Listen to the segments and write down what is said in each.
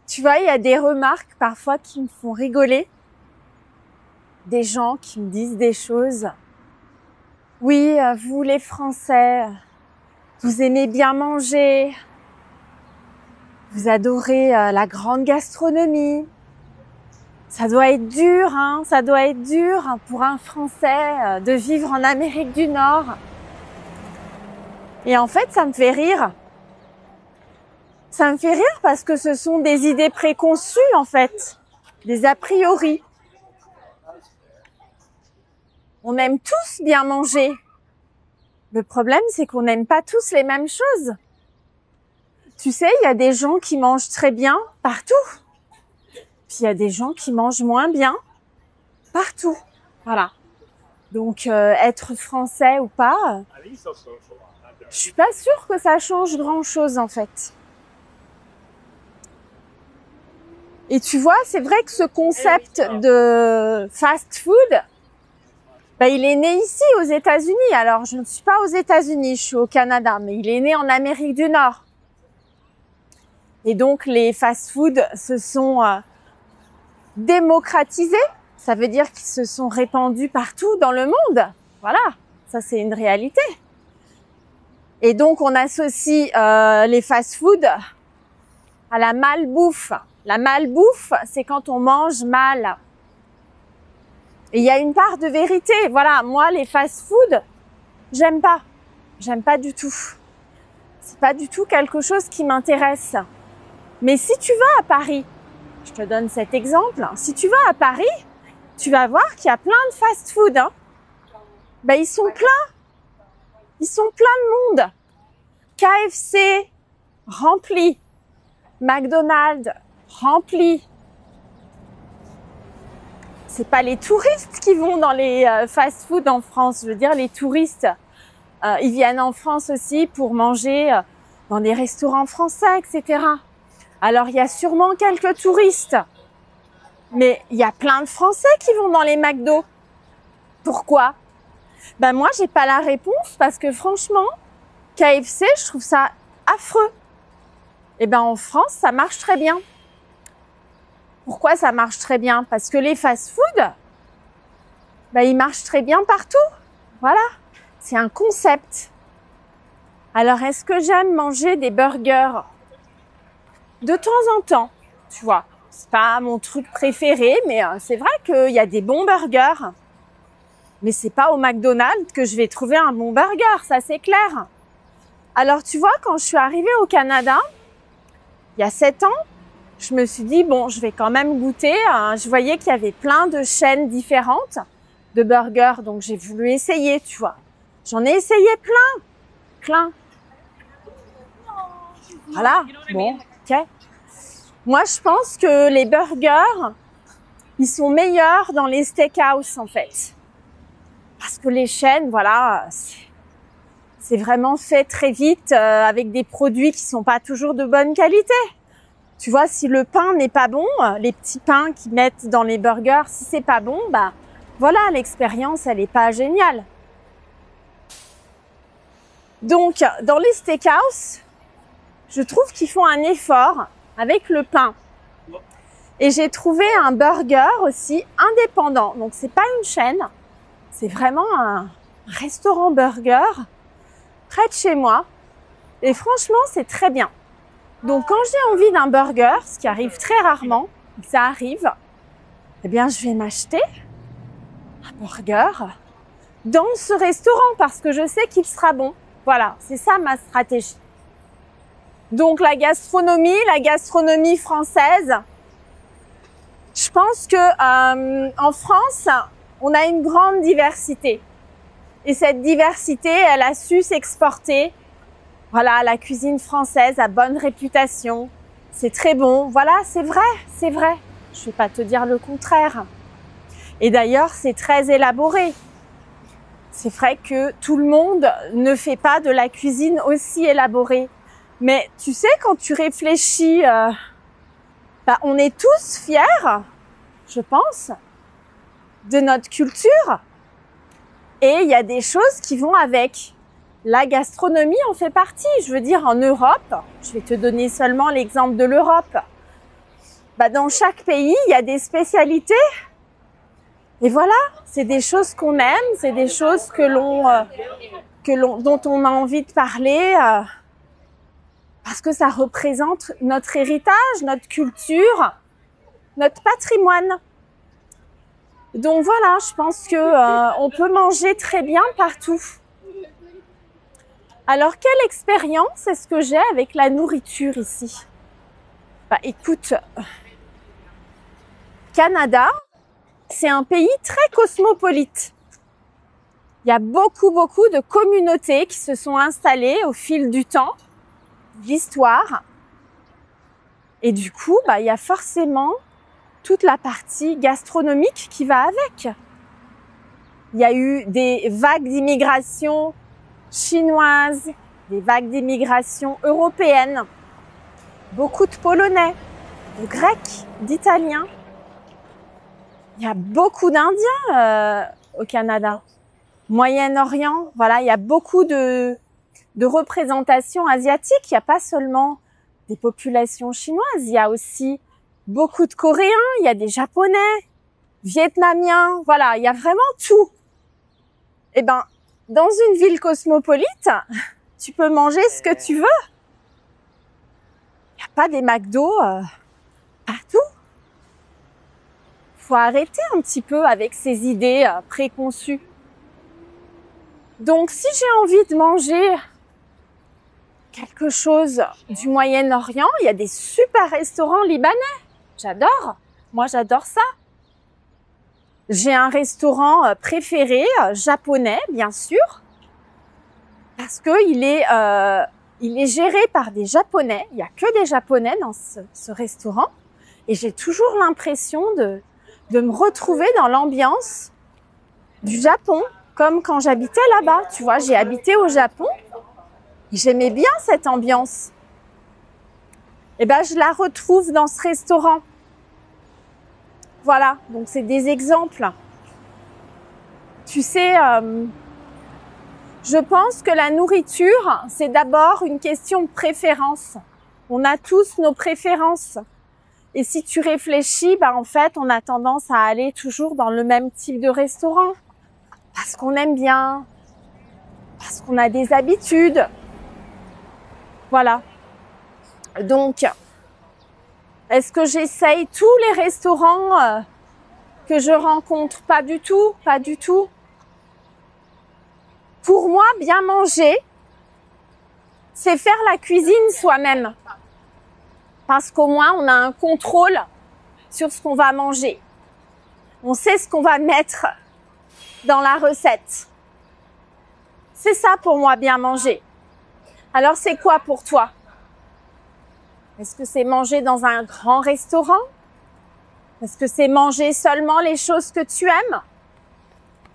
Tu vois, il y a des remarques parfois qui me font rigoler. Des gens qui me disent des choses. Oui, vous les Français, vous aimez bien manger. Vous adorez la grande gastronomie. Ça doit être dur, hein, ça doit être dur pour un Français de vivre en Amérique du Nord. Et en fait, ça me fait rire. Ça me fait rire parce que ce sont des idées préconçues, en fait, des a priori. On aime tous bien manger. Le problème, c'est qu'on n'aime pas tous les mêmes choses. Tu sais, il y a des gens qui mangent très bien partout. Puis il y a des gens qui mangent moins bien partout. Voilà. Donc, être français ou pas, je suis pas sûre que ça change grand-chose, en fait. Et tu vois, c'est vrai que ce concept de fast-food, il est né ici aux États-Unis. Alors, je ne suis pas aux États-Unis, je suis au Canada, mais il est né en Amérique du Nord. Et donc, les fast-foods se sont démocratisés. Ça veut dire qu'ils se sont répandus partout dans le monde. Voilà, ça c'est une réalité. Et donc, on associe les fast-foods à la malbouffe. La malbouffe, c'est quand on mange mal. Et il y a une part de vérité. Voilà, moi, les fast-foods, j'aime pas. J'aime pas du tout. C'est pas du tout quelque chose qui m'intéresse. Mais si tu vas à Paris, je te donne cet exemple, si tu vas à Paris, tu vas voir qu'il y a plein de fast-food. Hein. Ils sont pleins. Ils sont pleins de monde. KFC, rempli. McDonald's, rempli. C'est pas les touristes qui vont dans les fast-food en France. Je veux dire, les touristes, ils viennent en France aussi pour manger dans des restaurants français, etc. Alors, il y a sûrement quelques touristes. Mais il y a plein de Français qui vont dans les McDo. Pourquoi? Moi, j'ai pas la réponse parce que franchement, KFC, je trouve ça affreux. En France, ça marche très bien. Pourquoi ça marche très bien? Parce que les fast-food, ils marchent très bien partout. Voilà, c'est un concept. Alors, est-ce que j'aime manger des burgers? De temps en temps, tu vois. C'est pas mon truc préféré, mais c'est vrai qu'il y a des bons burgers. Mais c'est pas au McDonald's que je vais trouver un bon burger, ça c'est clair. Alors, tu vois, quand je suis arrivée au Canada, il y a 7 ans, je me suis dit, bon, je vais quand même goûter. Je voyais qu'il y avait plein de chaînes différentes de burgers, donc j'ai voulu essayer, tu vois. J'en ai essayé plein. Voilà, bon, ok. Moi, je pense que les burgers, ils sont meilleurs dans les steakhouse, en fait. Parce que les chaînes, voilà, c'est vraiment fait très vite avec des produits qui sont pas toujours de bonne qualité. Tu vois, si le pain n'est pas bon, les petits pains qu'ils mettent dans les burgers, si c'est pas bon, voilà, l'expérience, elle est pas géniale. Donc, dans les steakhouse, je trouve qu'ils font un effort avec le pain. Et j'ai trouvé un burger aussi indépendant. Donc, c'est pas une chaîne, c'est vraiment un restaurant burger près de chez moi. Et franchement, c'est très bien. Donc, quand j'ai envie d'un burger, ce qui arrive très rarement, ça arrive, je vais m'acheter un burger dans ce restaurant parce que je sais qu'il sera bon. Voilà, c'est ça ma stratégie. Donc, la gastronomie française, je pense que en France, on a une grande diversité. Et cette diversité, elle a su s'exporter. Voilà, la cuisine française a bonne réputation. C'est très bon. Voilà, c'est vrai. Je ne vais pas te dire le contraire. Et d'ailleurs, c'est très élaboré. C'est vrai que tout le monde ne fait pas de la cuisine aussi élaborée. Mais tu sais, quand tu réfléchis, on est tous fiers, je pense, de notre culture. Et il y a des choses qui vont avec. La gastronomie en fait partie. Je veux dire, en Europe, je vais te donner seulement l'exemple de l'Europe. dans chaque pays, il y a des spécialités. Et voilà, c'est des choses qu'on aime, c'est des choses dont on a envie de parler, parce que ça représente notre héritage, notre culture, notre patrimoine. Donc voilà, je pense que on peut manger très bien partout. Alors, quelle expérience est-ce que j'ai avec la nourriture ici? Écoute, Canada, c'est un pays très cosmopolite. Il y a beaucoup de communautés qui se sont installées au fil du temps, de l'histoire. Et du coup, il y a forcément toute la partie gastronomique qui va avec. Il y a eu des vagues d'immigration chinoise, des vagues d'immigration européenne, beaucoup de Polonais, de Grecs, d'Italiens. Il y a beaucoup d'Indiens au Canada. Moyen-Orient, voilà, il y a beaucoup de représentations asiatiques. Il n'y a pas seulement des populations chinoises, il y a aussi beaucoup de Coréens, il y a des Japonais, Vietnamiens, voilà, il y a vraiment tout. Et dans une ville cosmopolite, tu peux manger ce que tu veux. Il n'y a pas des McDo partout. Faut arrêter un petit peu avec ces idées préconçues. Donc, si j'ai envie de manger quelque chose du Moyen-Orient, il y a des super restaurants libanais. J'adore. Moi, j'adore ça. J'ai un restaurant préféré, japonais, bien sûr, parce que il est géré par des Japonais. Il y a que des Japonais dans ce restaurant. Et j'ai toujours l'impression de me retrouver dans l'ambiance du Japon, comme quand j'habitais là-bas. Tu vois, j'ai habité au Japon et j'aimais bien cette ambiance. Et je la retrouve dans ce restaurant. Voilà, donc c'est des exemples. Tu sais, je pense que la nourriture, c'est d'abord une question de préférence. On a tous nos préférences. Et si tu réfléchis, en fait, on a tendance à aller toujours dans le même type de restaurant. Parce qu'on aime bien, parce qu'on a des habitudes. Voilà. Donc, est-ce que j'essaye tous les restaurants que je rencontre? Pas du tout, pas du tout. Pour moi, bien manger, c'est faire la cuisine soi-même. Parce qu'au moins, on a un contrôle sur ce qu'on va manger. On sait ce qu'on va mettre dans la recette. C'est ça pour moi, bien manger. Alors, c'est quoi pour toi? Est-ce que c'est manger dans un grand restaurant? Est-ce que c'est manger seulement les choses que tu aimes?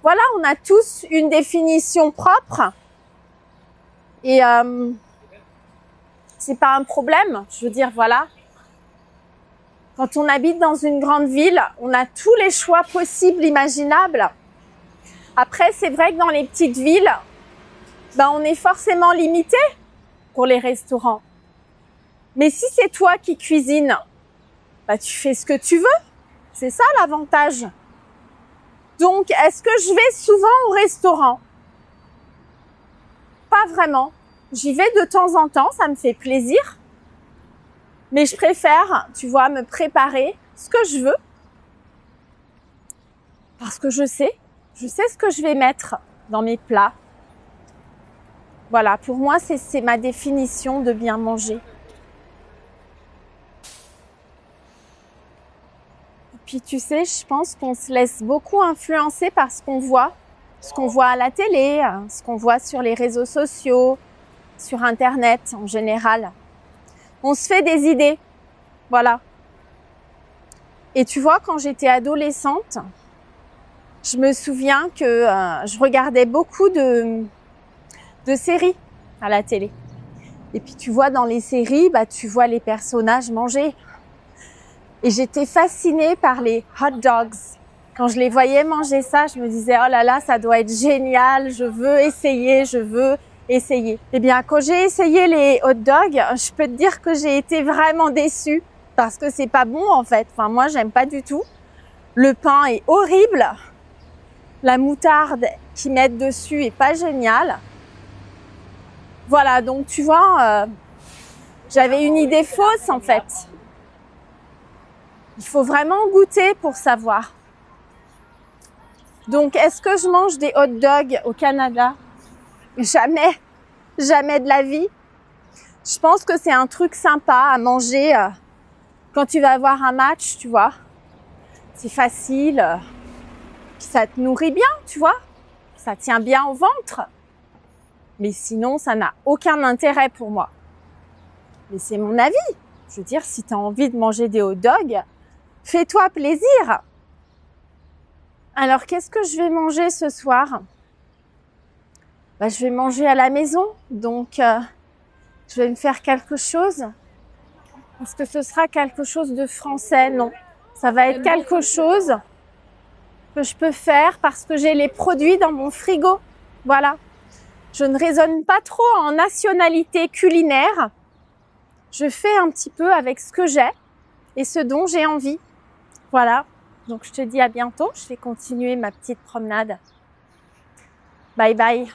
Voilà, on a tous une définition propre. Et c'est pas un problème. Je veux dire, voilà. Quand on habite dans une grande ville, on a tous les choix possibles, imaginables. Après, c'est vrai que dans les petites villes, on est forcément limité pour les restaurants. Mais si c'est toi qui cuisines, tu fais ce que tu veux. C'est ça l'avantage. Donc, est-ce que je vais souvent au restaurant? Pas vraiment. J'y vais de temps en temps, ça me fait plaisir. Mais je préfère, tu vois, me préparer ce que je veux. Parce que je sais ce que je vais mettre dans mes plats. Voilà, pour moi, c'est ma définition de bien manger. Puis tu sais, je pense qu'on se laisse beaucoup influencer par ce qu'on voit à la télé, ce qu'on voit sur les réseaux sociaux, sur Internet en général. On se fait des idées, voilà. Et tu vois, quand j'étais adolescente, je me souviens que je regardais beaucoup de séries à la télé. Et puis tu vois, dans les séries, tu vois les personnages manger. Et j'étais fascinée par les hot dogs. Quand je les voyais manger ça, je me disais, oh là là, ça doit être génial, je veux essayer. Eh bien, quand j'ai essayé les hot dogs, je peux te dire que j'ai été vraiment déçue. parce que c'est pas bon en fait. Enfin, moi, j'aime pas du tout. Le pain est horrible. La moutarde qu'ils mettent dessus est pas géniale. Voilà, donc tu vois, j'avais une idée fausse en fait. Il faut vraiment goûter pour savoir. Donc, est-ce que je mange des hot dogs au Canada? Jamais, jamais de la vie. Je pense que c'est un truc sympa à manger quand tu vas avoir un match, tu vois. C'est facile, puis ça te nourrit bien, tu vois. Ça tient bien au ventre. Mais sinon, ça n'a aucun intérêt pour moi. Mais c'est mon avis. Je veux dire, si tu as envie de manger des hot dogs, fais-toi plaisir. Alors, qu'est-ce que je vais manger ce soir? Bah, je vais manger à la maison, donc je vais me faire quelque chose. Est-ce que ce sera quelque chose de français? Non. Ça va être quelque chose que je peux faire parce que j'ai les produits dans mon frigo. Voilà. Je ne raisonne pas trop en nationalité culinaire. Je fais un petit peu avec ce que j'ai et ce dont j'ai envie. Voilà. Donc, je te dis à bientôt. Je vais continuer ma petite promenade. Bye bye.